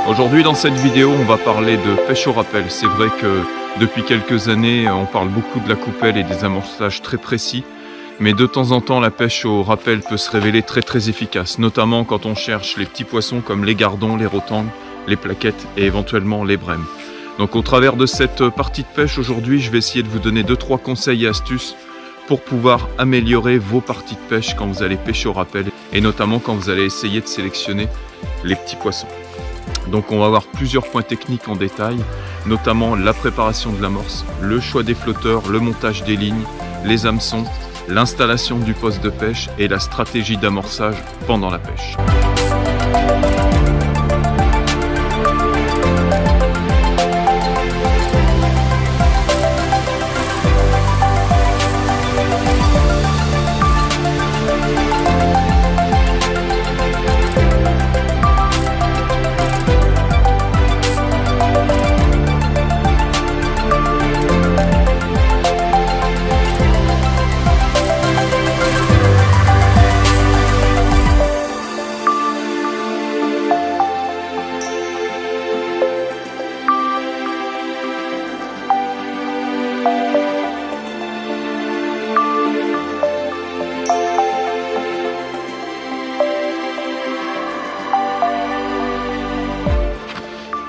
Aujourd'hui dans cette vidéo on va parler de pêche au rappel. C'est vrai que depuis quelques années on parle beaucoup de la coupelle et des amorçages très précis, mais de temps en temps la pêche au rappel peut se révéler très efficace, notamment quand on cherche les petits poissons comme les gardons, les rotangles, les plaquettes et éventuellement les brèmes. Donc au travers de cette partie de pêche aujourd'hui, je vais essayer de vous donner 2-3 conseils et astuces pour pouvoir améliorer vos parties de pêche quand vous allez pêcher au rappel et notamment quand vous allez essayer de sélectionner les petits poissons. Donc on va voir plusieurs points techniques en détail, notamment la préparation de l'amorce, le choix des flotteurs, le montage des lignes, les hameçons, l'installation du poste de pêche et la stratégie d'amorçage pendant la pêche.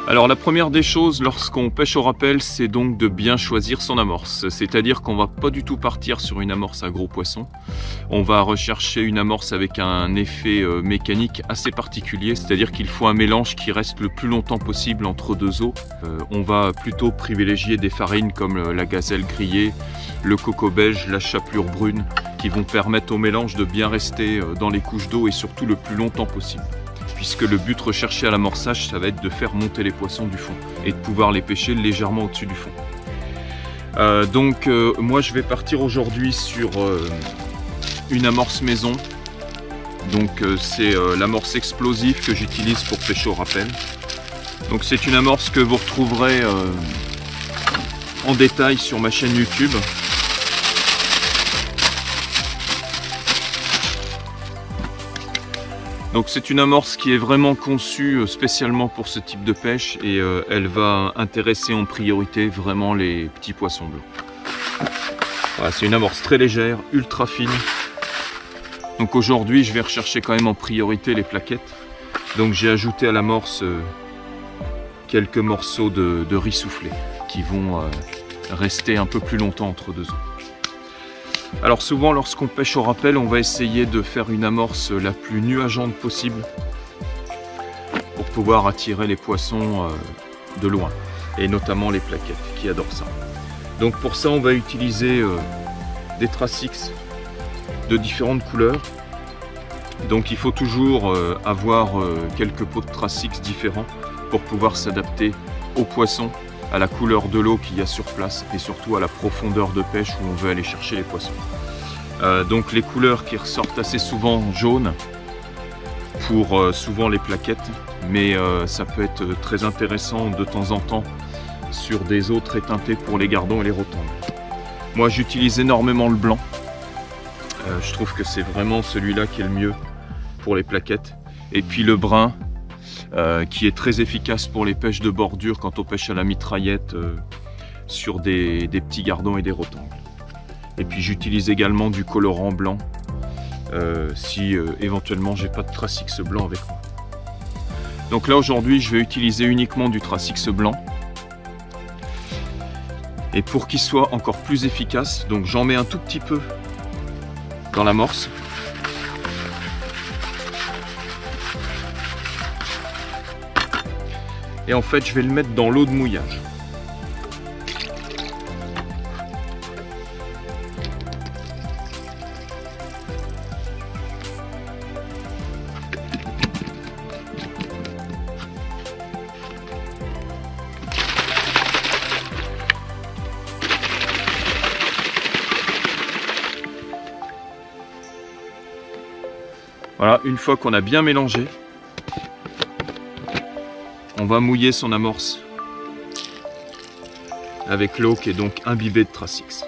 Alors la première des choses lorsqu'on pêche au rappel, c'est donc de bien choisir son amorce. C'est-à-dire qu'on va pas du tout partir sur une amorce à gros poisson. On va rechercher une amorce avec un effet mécanique assez particulier, c'est-à-dire qu'il faut un mélange qui reste le plus longtemps possible entre deux eaux. On va plutôt privilégier des farines comme la gazelle grillée, le coco beige, la chapelure brune, qui vont permettre au mélange de bien rester dans les couches d'eau et surtout le plus longtemps possible. Puisque le but recherché à l'amorçage, ça va être de faire monter les poissons du fond et de pouvoir les pêcher légèrement au-dessus du fond. Moi je vais partir aujourd'hui sur une amorce maison. Donc c'est l'amorce explosive que j'utilise pour pêcher au rappel. Donc c'est une amorce que vous retrouverez en détail sur ma chaîne YouTube. Donc c'est une amorce qui est vraiment conçue spécialement pour ce type de pêche et elle va intéresser en priorité vraiment les petits poissons blancs. Voilà, c'est une amorce très légère, ultra fine. Donc aujourd'hui je vais rechercher quand même en priorité les plaquettes. Donc j'ai ajouté à l'amorce quelques morceaux de riz soufflé qui vont rester un peu plus longtemps entre deux eaux. Alors souvent lorsqu'on pêche au rappel, on va essayer de faire une amorce la plus nuageante possible pour pouvoir attirer les poissons de loin et notamment les plaquettes qui adorent ça. Donc pour ça on va utiliser des Tracix de différentes couleurs. Donc il faut toujours avoir quelques pots de Tracix différents pour pouvoir s'adapter aux poissons, à la couleur de l'eau qu'il y a sur place et surtout à la profondeur de pêche où on veut aller chercher les poissons. Donc les couleurs qui ressortent assez souvent jaunes pour souvent les plaquettes, mais ça peut être très intéressant de temps en temps sur des eaux très teintées pour les gardons et les rotangles. Moi j'utilise énormément le blanc, je trouve que c'est vraiment celui-là qui est le mieux pour les plaquettes, et puis le brun qui est très efficace pour les pêches de bordure quand on pêche à la mitraillette sur des petits gardons et des rotangles. Et puis j'utilise également du colorant blanc si éventuellement j'ai pas de Tracix blanc avec moi. Donc là aujourd'hui je vais utiliser uniquement du Tracix blanc. Et pour qu'il soit encore plus efficace, donc j'en mets un tout petit peu dans l'amorce. Et en fait je vais le mettre dans l'eau de mouillage. Voilà, une fois qu'on a bien mélangé, on va mouiller son amorce avec l'eau qui est donc imbibée de Tracix.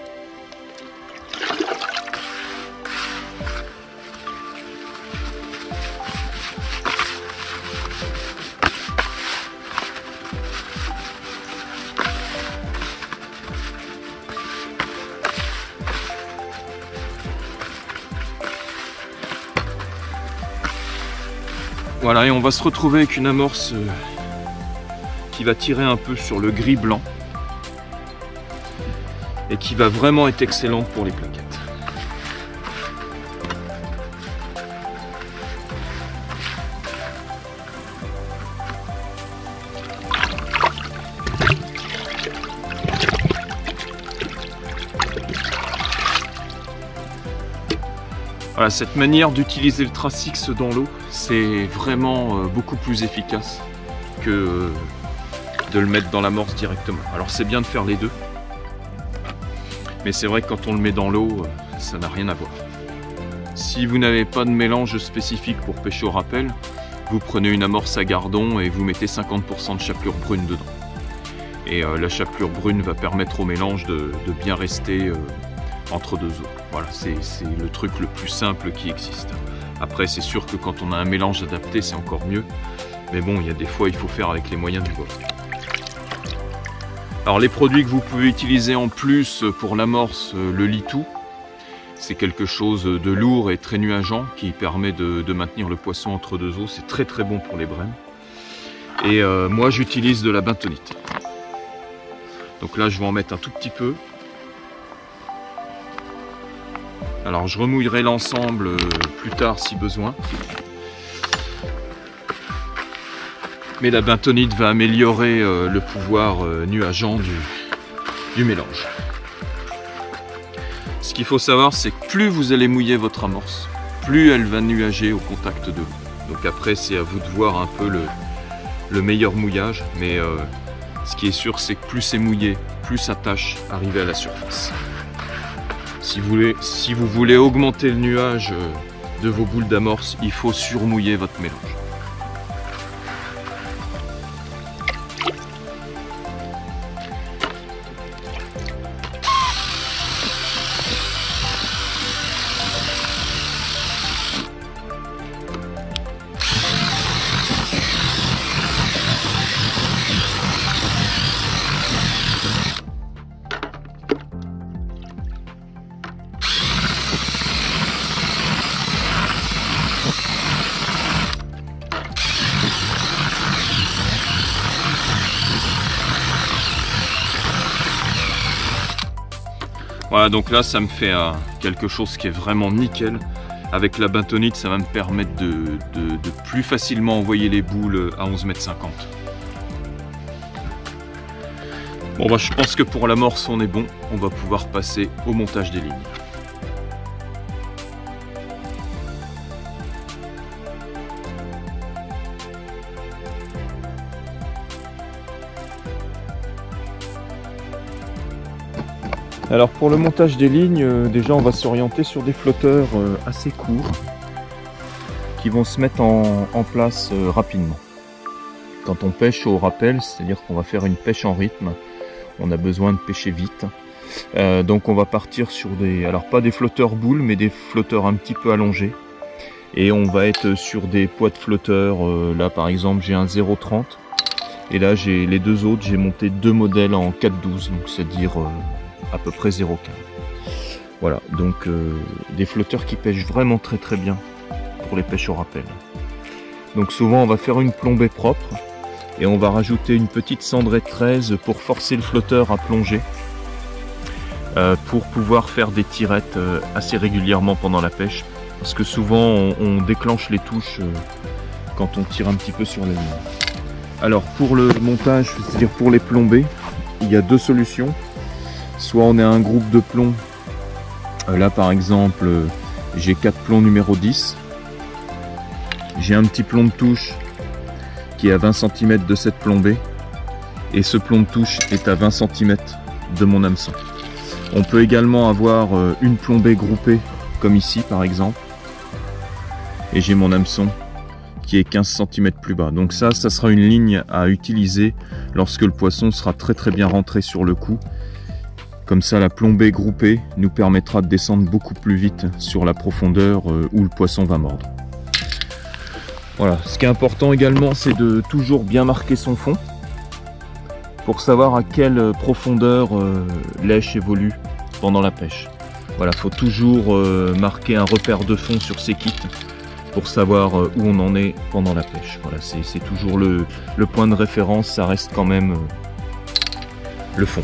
Voilà, et on va se retrouver avec une amorce qui va tirer un peu sur le gris blanc et qui va vraiment être excellente pour les plaquettes. Voilà, cette manière d'utiliser le Tracix dans l'eau, c'est vraiment beaucoup plus efficace que de le mettre dans l'amorce directement. Alors c'est bien de faire les deux, mais c'est vrai que quand on le met dans l'eau, ça n'a rien à voir. Si vous n'avez pas de mélange spécifique pour pêcher au rappel, vous prenez une amorce à gardon et vous mettez 50% de chapelure brune dedans. Et la chapelure brune va permettre au mélange de bien rester entre deux eaux. Voilà, c'est le truc le plus simple qui existe. Après, c'est sûr que quand on a un mélange adapté, c'est encore mieux. Mais bon, il y a des fois, il faut faire avec les moyens du bord. Alors, les produits que vous pouvez utiliser en plus pour l'amorce, le litou, c'est quelque chose de lourd et très nuageant qui permet de maintenir le poisson entre deux eaux. C'est très très bon pour les brèmes. Et moi, j'utilise de la bentonite. Donc là, je vais en mettre un tout petit peu. Alors je remouillerai l'ensemble plus tard si besoin. Mais la bentonite va améliorer le pouvoir nuageant du mélange. Ce qu'il faut savoir, c'est que plus vous allez mouiller votre amorce, plus elle va nuager au contact de l'eau. Donc après, c'est à vous de voir un peu le meilleur mouillage. Mais ce qui est sûr, c'est que plus c'est mouillé, plus ça tâche arriver à la surface. Si vous voulez augmenter le nuage de vos boules d'amorce, il faut surmouiller votre mélange. Voilà, donc là ça me fait quelque chose qui est vraiment nickel. Avec la bentonite, ça va me permettre de plus facilement envoyer les boules à 11,50 m. Bon bah je pense que pour l'amorce on est bon, on va pouvoir passer au montage des lignes. Alors pour le montage des lignes, déjà on va s'orienter sur des flotteurs assez courts qui vont se mettre en place rapidement. Quand on pêche au rappel, c'est-à-dire qu'on va faire une pêche en rythme, on a besoin de pêcher vite. Donc on va partir sur des, alors pas des flotteurs boules, mais des flotteurs un petit peu allongés. Et on va être sur des poids de flotteurs, là par exemple j'ai un 0,30 et là j'ai les deux autres, j'ai monté deux modèles en 4,12, donc c'est-à-dire à peu près 0,15. Voilà, donc des flotteurs qui pêchent vraiment très très bien pour les pêches au rappel. Donc souvent on va faire une plombée propre et on va rajouter une petite cendrette 13 pour forcer le flotteur à plonger, pour pouvoir faire des tirettes assez régulièrement pendant la pêche, parce que souvent on déclenche les touches quand on tire un petit peu sur la ligne. Alors pour le montage, c'est-à-dire pour les plombées, il y a deux solutions. Soit on a un groupe de plombs, là par exemple j'ai 4 plombs numéro 10, j'ai un petit plomb de touche qui est à 20 cm de cette plombée, et ce plomb de touche est à 20 cm de mon hameçon. On peut également avoir une plombée groupée comme ici par exemple, et j'ai mon hameçon qui est 15 cm plus bas. Donc ça sera une ligne à utiliser lorsque le poisson sera très très bien rentré sur le coup. Comme ça, la plombée groupée nous permettra de descendre beaucoup plus vite sur la profondeur où le poisson va mordre. Voilà, ce qui est important également, c'est de toujours bien marquer son fond pour savoir à quelle profondeur lèche évolue pendant la pêche. Voilà, il faut toujours marquer un repère de fond sur ses kits pour savoir où on en est pendant la pêche. Voilà, c'est toujours le point de référence, ça reste quand même le fond.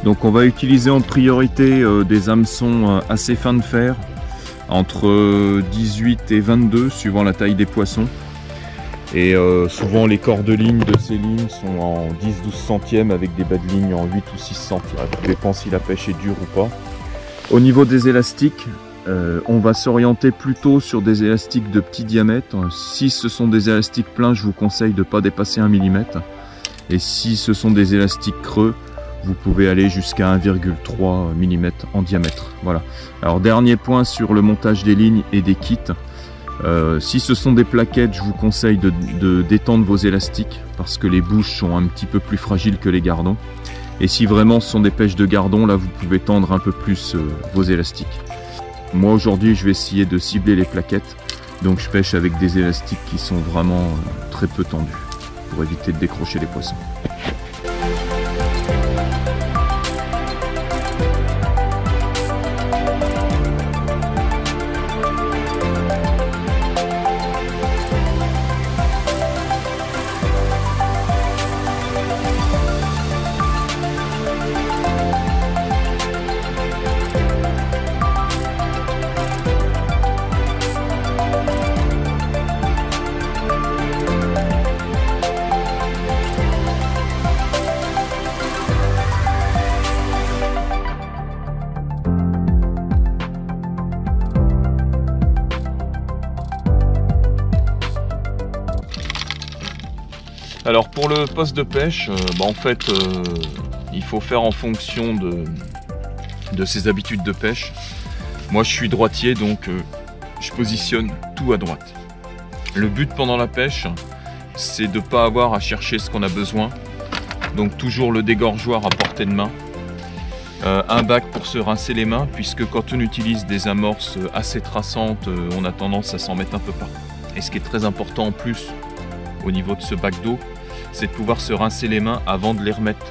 Donc on va utiliser en priorité des hameçons assez fins de fer, entre 18 et 22 suivant la taille des poissons. Et souvent les corps de ligne de ces lignes sont en 10-12 centièmes avec des bas de ligne en 8 ou 6 centièmes. Ça dépend si la pêche est dure ou pas. Au niveau des élastiques, on va s'orienter plutôt sur des élastiques de petit diamètre. Si ce sont des élastiques pleins, je vous conseille de ne pas dépasser 1 mm. Et si ce sont des élastiques creux, vous pouvez aller jusqu'à 1,3 mm en diamètre. Voilà. Alors dernier point sur le montage des lignes et des kits. Si ce sont des plaquettes, je vous conseille de détendre vos élastiques parce que les bouches sont un petit peu plus fragiles que les gardons. Et si vraiment ce sont des pêches de gardon, là vous pouvez tendre un peu plus vos élastiques. Moi aujourd'hui je vais essayer de cibler les plaquettes, donc je pêche avec des élastiques qui sont vraiment très peu tendus pour éviter de décrocher les poissons. Alors pour le poste de pêche, en fait il faut faire en fonction de ses habitudes de pêche. Moi je suis droitier, donc je positionne tout à droite. Le but pendant la pêche, c'est de ne pas avoir à chercher ce qu'on a besoin. Donc toujours le dégorgeoir à portée de main. Un bac pour se rincer les mains, puisque quand on utilise des amorces assez traçantes, on a tendance à s'en mettre un peu partout. Et ce qui est très important en plus au niveau de ce bac d'eau, c'est de pouvoir se rincer les mains avant de les remettre.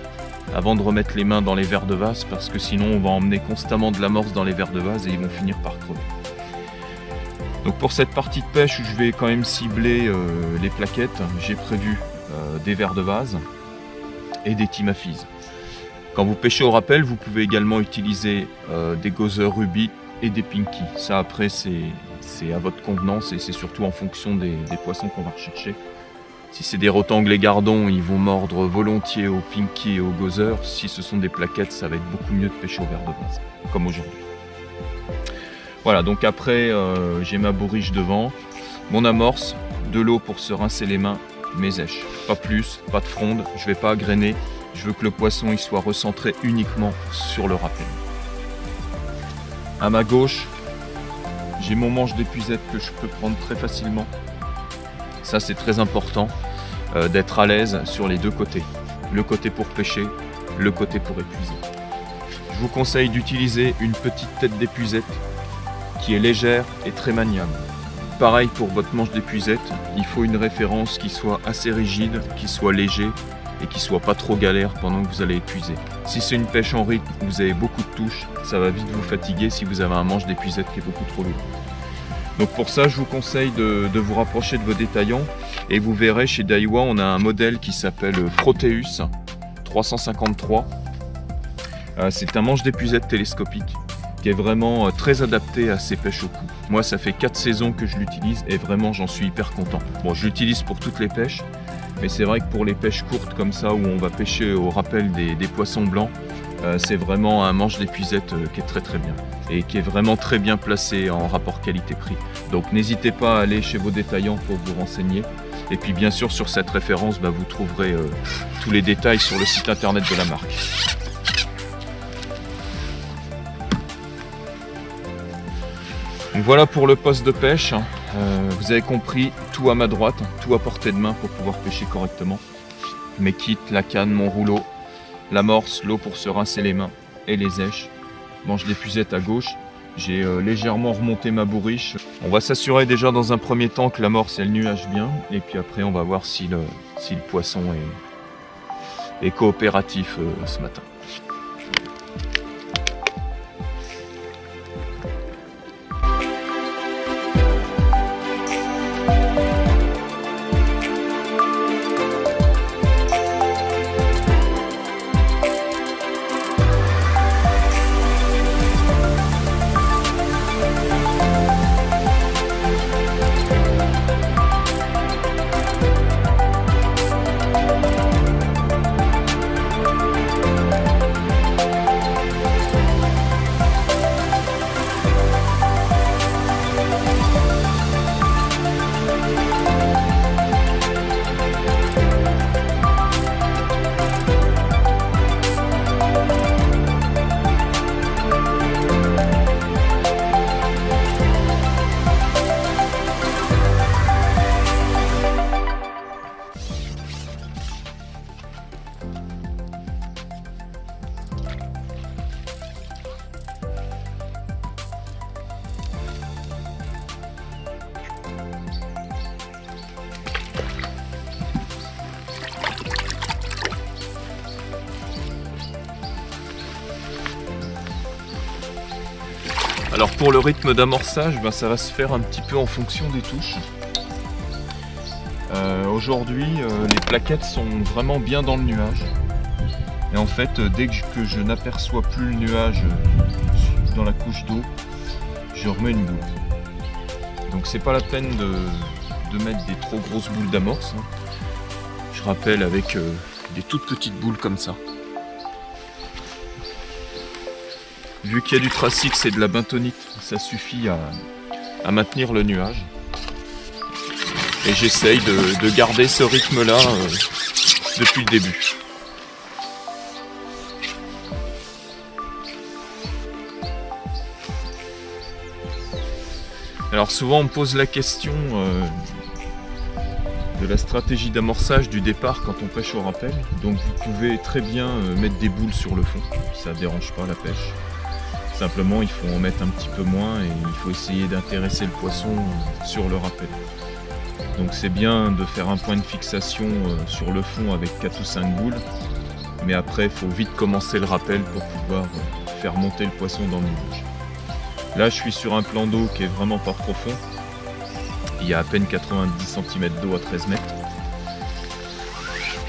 Avant de remettre les mains dans les verres de vase, parce que sinon on va emmener constamment de l'amorce dans les verres de vase et ils vont finir par crever. Donc pour cette partie de pêche où je vais quand même cibler les plaquettes, j'ai prévu des verres de vase et des timaphises. Quand vous pêchez au rappel, vous pouvez également utiliser des gozer rubis et des pinky. Ça après c'est à votre convenance et c'est surtout en fonction des poissons qu'on va rechercher. Si c'est des rotangles et gardons, ils vont mordre volontiers au pinky et au gozer. Si ce sont des plaquettes, ça va être beaucoup mieux de pêcher au verre de vase, comme aujourd'hui. Voilà, donc après j'ai ma bourriche devant, mon amorce, de l'eau pour se rincer les mains, mes éches. Pas plus, pas de fronde, je ne vais pas grainer. Je veux que le poisson il soit recentré uniquement sur le rappel. À ma gauche, j'ai mon manche d'épuisette que je peux prendre très facilement. Ça c'est très important d'être à l'aise sur les deux côtés. Le côté pour pêcher, le côté pour épuiser. Je vous conseille d'utiliser une petite tête d'épuisette qui est légère et très maniable. Pareil pour votre manche d'épuisette, il faut une référence qui soit assez rigide, qui soit léger et qui soit pas trop galère pendant que vous allez épuiser. Si c'est une pêche en rythme, vous avez beaucoup de touches, ça va vite vous fatiguer si vous avez un manche d'épuisette qui est beaucoup trop lourd. Donc pour ça, je vous conseille de vous rapprocher de vos détaillants et vous verrez chez Daiwa, on a un modèle qui s'appelle Proteus 353. C'est un manche d'épuisette télescopique qui est vraiment très adapté à ces pêches au cou. Moi, ça fait 4 saisons que je l'utilise et vraiment, j'en suis hyper content. Bon, je l'utilise pour toutes les pêches, mais c'est vrai que pour les pêches courtes comme ça, où on va pêcher au rappel des poissons blancs, c'est vraiment un manche d'épuisette qui est très bien et qui est vraiment très bien placé en rapport qualité-prix. Donc n'hésitez pas à aller chez vos détaillants pour vous renseigner. Et puis bien sûr sur cette référence, vous trouverez tous les détails sur le site internet de la marque. Donc voilà pour le poste de pêche. Vous avez compris, tout à ma droite, tout à portée de main pour pouvoir pêcher correctement. Mes kits, la canne, mon rouleau, l'amorce, l'eau pour se rincer les mains et les éches. Manche d'épuisette à gauche. J'ai légèrement remonté ma bourriche. On va s'assurer déjà dans un premier temps que l'amorce elle nuage bien. Et puis après on va voir si le poisson est coopératif ce matin. Alors pour le rythme d'amorçage, ça va se faire un petit peu en fonction des touches. Aujourd'hui, les plaquettes sont vraiment bien dans le nuage. Et en fait, dès que je n'aperçois plus le nuage dans la couche d'eau, je remets une boule. Donc c'est pas la peine de mettre des trop grosses boules d'amorce. Je rappelle avec des toutes petites boules comme ça. Vu qu'il y a du Tracix et de la bentonite, ça suffit à maintenir le nuage. Et j'essaye de garder ce rythme-là depuis le début. Alors souvent on me pose la question de la stratégie d'amorçage du départ quand on pêche au rappel. Donc vous pouvez très bien mettre des boules sur le fond, ça ne dérange pas la pêche. Simplement il faut en mettre un petit peu moins et il faut essayer d'intéresser le poisson sur le rappel. Donc c'est bien de faire un point de fixation sur le fond avec 4 ou 5 boules. Mais après il faut vite commencer le rappel pour pouvoir faire monter le poisson dans le nuage. Là je suis sur un plan d'eau qui est vraiment pas profond. Il y a à peine 90 cm d'eau à 13 mètres.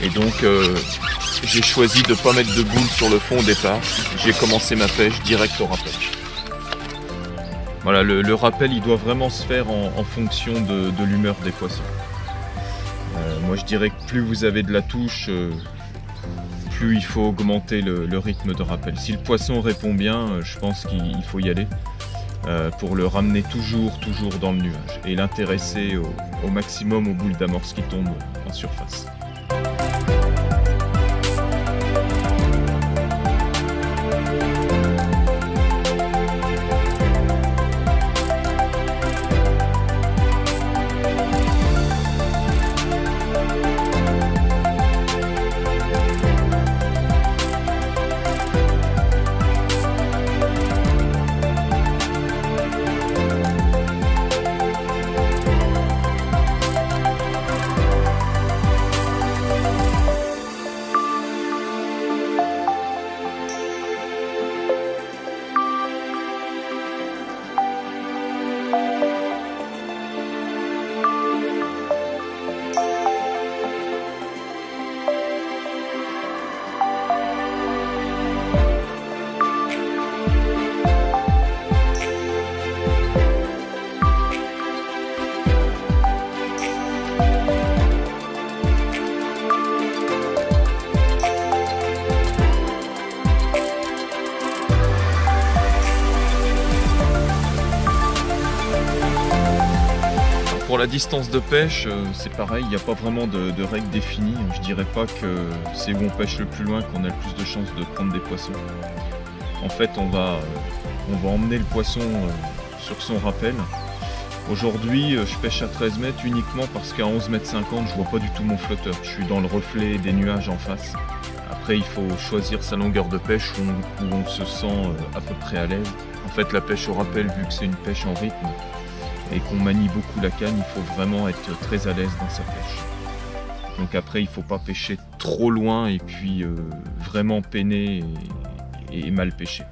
Et donc j'ai choisi de ne pas mettre de boules sur le fond au départ. J'ai commencé ma pêche direct au rappel. Voilà, le rappel il doit vraiment se faire en fonction de l'humeur des poissons. Moi je dirais que plus vous avez de la touche, plus il faut augmenter le rythme de rappel. Si le poisson répond bien, je pense qu'il faut y aller. Pour le ramener toujours dans le nuage et l'intéresser au maximum aux boules d'amorce qui tombent en surface. Pour la distance de pêche, c'est pareil, il n'y a pas vraiment de règles définies. Je dirais pas que c'est où on pêche le plus loin qu'on a le plus de chances de prendre des poissons. En fait, on va emmener le poisson sur son rappel. Aujourd'hui, je pêche à 13 mètres uniquement parce qu'à 11,50 m, je vois pas du tout mon flotteur. Je suis dans le reflet des nuages en face. Après, il faut choisir sa longueur de pêche où on se sent à peu près à l'aise. En fait, la pêche au rappel, vu que c'est une pêche en rythme, et qu'on manie beaucoup la canne, il faut vraiment être très à l'aise dans sa pêche. Donc après, il ne faut pas pêcher trop loin et puis vraiment peiner et mal pêcher.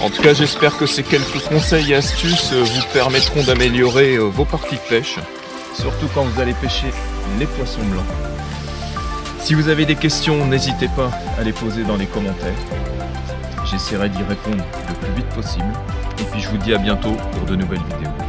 En tout cas, j'espère que ces quelques conseils et astuces vous permettront d'améliorer vos parties de pêche, surtout quand vous allez pêcher les poissons blancs. Si vous avez des questions, n'hésitez pas à les poser dans les commentaires. J'essaierai d'y répondre le plus vite possible. Et puis je vous dis à bientôt pour de nouvelles vidéos.